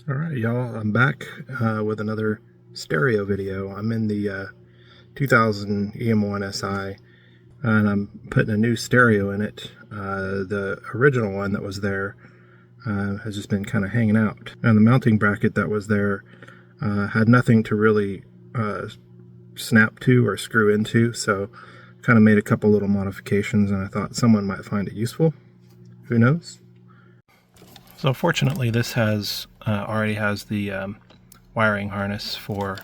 Alright y'all, I'm back with another stereo video. I'm in the 2000 EM1 SI and I'm putting a new stereo in it. The original one that was there has just been kind of hanging out. And the mounting bracket that was there had nothing to really snap to or screw into, so kind of made a couple little modifications and I thought someone might find it useful. Who knows? So fortunately this has already has the wiring harness for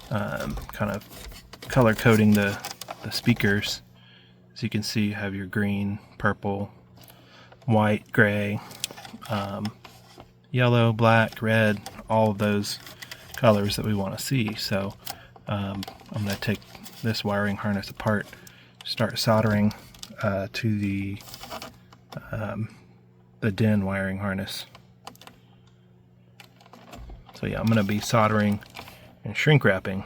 kind of color coding the speakers. As you can see, you have your green, purple, white, gray, yellow, black, red, all of those colors that we want to see. So I'm going to take this wiring harness apart, start soldering to the DIN wiring harness. So yeah, I'm going to be soldering and shrink wrapping,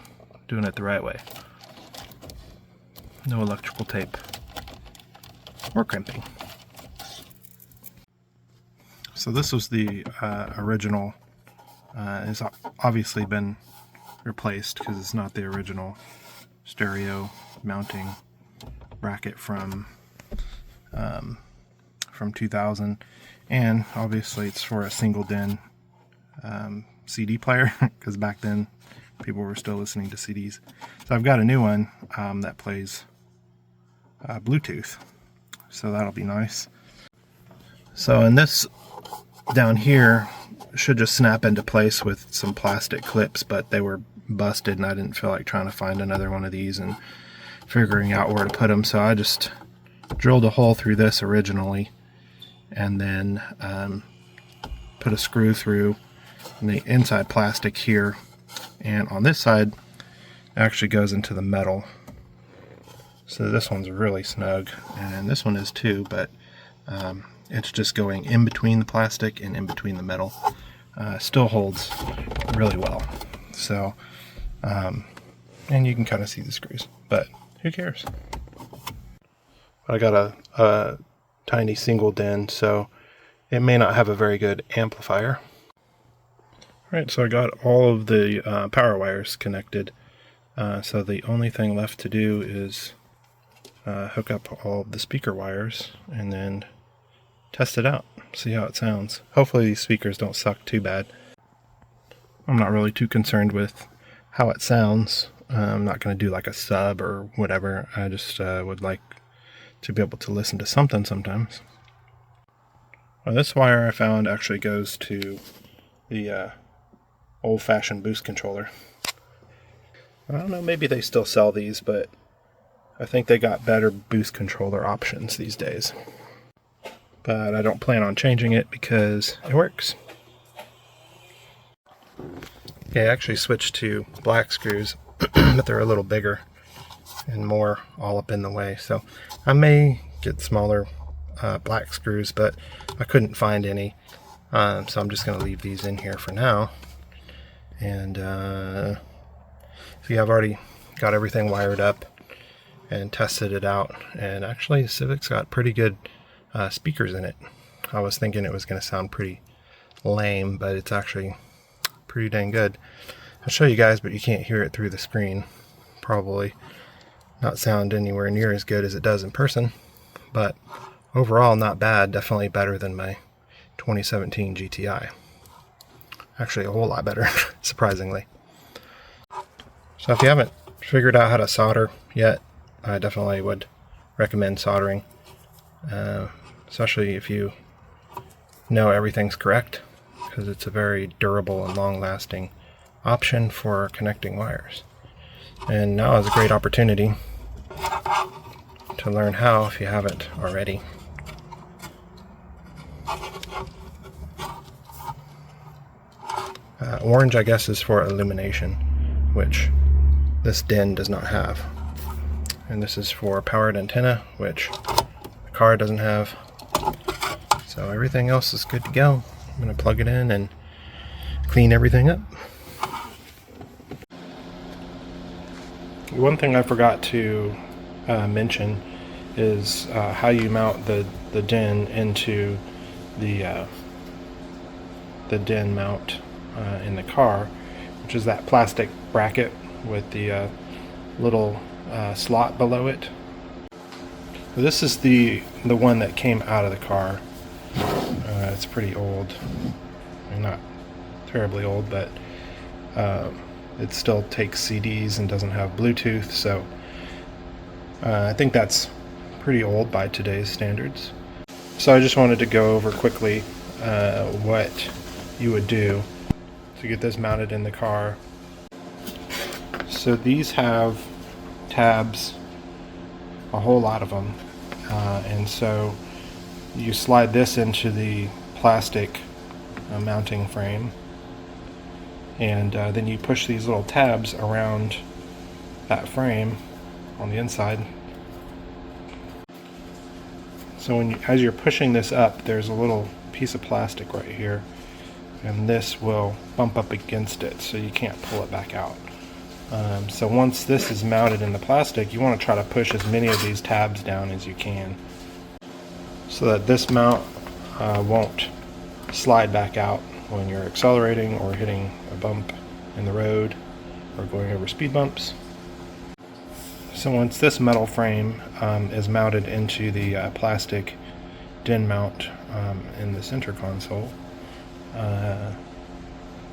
doing it the right way. No electrical tape or crimping. So this was the original. It's obviously been replaced because it's not the original stereo mounting bracket from 2000, and obviously it's for a single DIN CD player because back then people were still listening to CDs. So I've got a new one that plays Bluetooth, so that'll be nice. So in this down here should just snap into place with some plastic clips, but they were busted and I didn't feel like trying to find another one of these and figuring out where to put them, so I just drilled a hole through this originally and then put a screw through the inside plastic here, and on this side it actually goes into the metal. So this one's really snug and this one is too, but it's just going in between the plastic and in between the metal. Still holds really well. So and you can kind of see the screws, but who cares? I got a tiny single DIN, so it may not have a very good amplifier. Alright, so I got all of the power wires connected, so the only thing left to do is hook up all of the speaker wires and then test it out, see how it sounds. Hopefully these speakers don't suck too bad. I'm not really too concerned with how it sounds. I'm not going to do like a sub or whatever. I just would like to be able to listen to something sometimes. Well, this wire I found actually goes to the old-fashioned boost controller. I don't know, maybe they still sell these, but I think they got better boost controller options these days. But I don't plan on changing it because it works. Okay, I actually switched to black screws, but they're a little bigger and more all up in the way. So I may get smaller black screws, but I couldn't find any. So I'm just going to leave these in here for now. And see, I've already got everything wired up and tested it out. And actually, Civic's got pretty good speakers in it. I was thinking it was going to sound pretty lame, but it's actually pretty dang good. I'll show you guys, but you can't hear it through the screen. Probably not sound anywhere near as good as it does in person, but overall not bad. Definitely better than my 2017 GTI. Actually a whole lot better, surprisingly. So if you haven't figured out how to solder yet, I definitely would recommend soldering, especially if you know everything's correct, because it's a very durable and long-lasting option for connecting wires. And now is a great opportunity to learn how if you haven't already. Orange, I guess, is for illumination, which this DIN does not have. And this is for powered antenna, which the car doesn't have. So everything else is good to go. I'm going to plug it in and clean everything up. One thing I forgot to mention is how you mount the DIN into the DIN mount in the car, which is that plastic bracket with the little slot below it. This is the one that came out of the car. It's pretty old. I mean, not terribly old, but it still takes CDs and doesn't have Bluetooth, so I think that's pretty old by today's standards. So I just wanted to go over quickly what you would do to get this mounted in the car. So these have tabs, a whole lot of them, and so you slide this into the plastic mounting frame, and then you push these little tabs around that frame on the inside. So as you're pushing this up, there's a little piece of plastic right here, and this will bump up against it, so you can't pull it back out. So once this is mounted in the plastic, you want to try to push as many of these tabs down as you can, so that this mount won't slide back out when you're accelerating or hitting a bump in the road or going over speed bumps. So once this metal frame is mounted into the plastic DIN mount in the center console,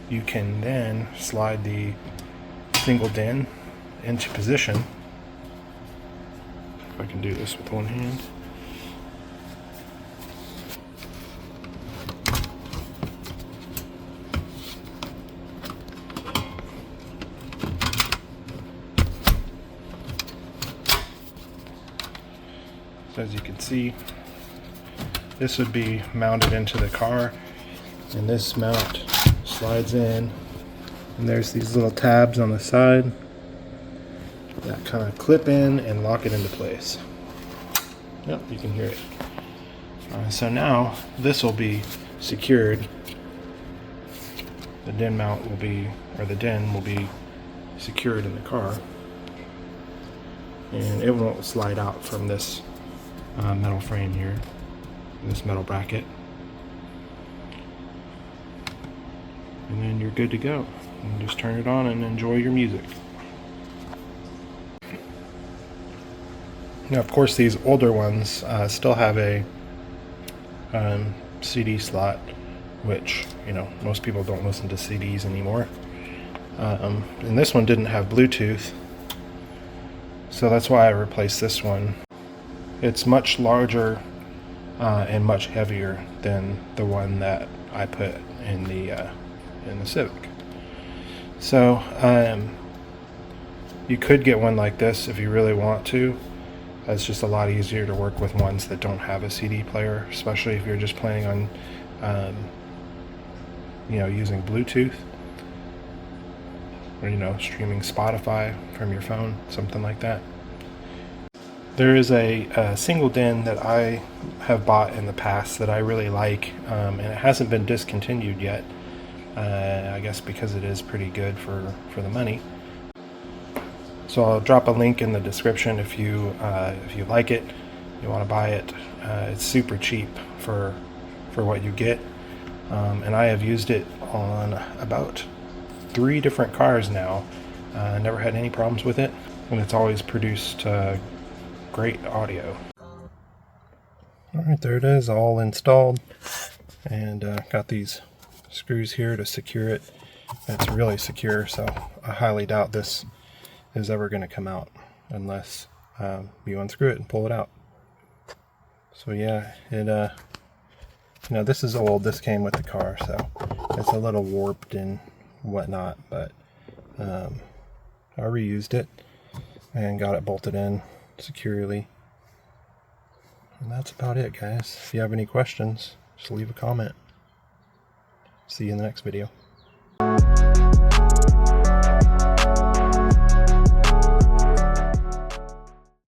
you can then slide the single DIN into position. If I can do this with one hand. So as you can see, this would be mounted into the car, and this mount slides in, and there's these little tabs on the side that kind of clip in and lock it into place. Yep, you can hear it. So now this will be secured. The DIN mount will be, or the DIN will be secured in the car, and it won't slide out from this metal frame here, this metal bracket, and then you're good to go. And just turn it on and enjoy your music. Now, of course, these older ones still have a CD slot, which, you know, most people don't listen to CDs anymore. And this one didn't have Bluetooth, so that's why I replaced this one. It's much larger and much heavier than the one that I put in the Civic. So you could get one like this if you really want to. It's just a lot easier to work with ones that don't have a CD player, especially if you're just planning on using Bluetooth, or streaming Spotify from your phone, something like that. There is a single DIN that I have bought in the past that I really like, and it hasn't been discontinued yet. I guess because it is pretty good for the money. So I'll drop a link in the description if you like it, you want to buy it. It's super cheap for what you get, and I have used it on about 3 different cars now. Never had any problems with it, and it's always produced great audio. Alright, there it is, all installed, and got these screws here to secure it. It's really secure, so I highly doubt this is ever going to come out unless you unscrew it and pull it out. So yeah, it this is old. This came with the car, so it's a little warped and whatnot, but I reused it and got it bolted in securely. And that's about it, guys. If you have any questions, just leave a comment. See you in the next video.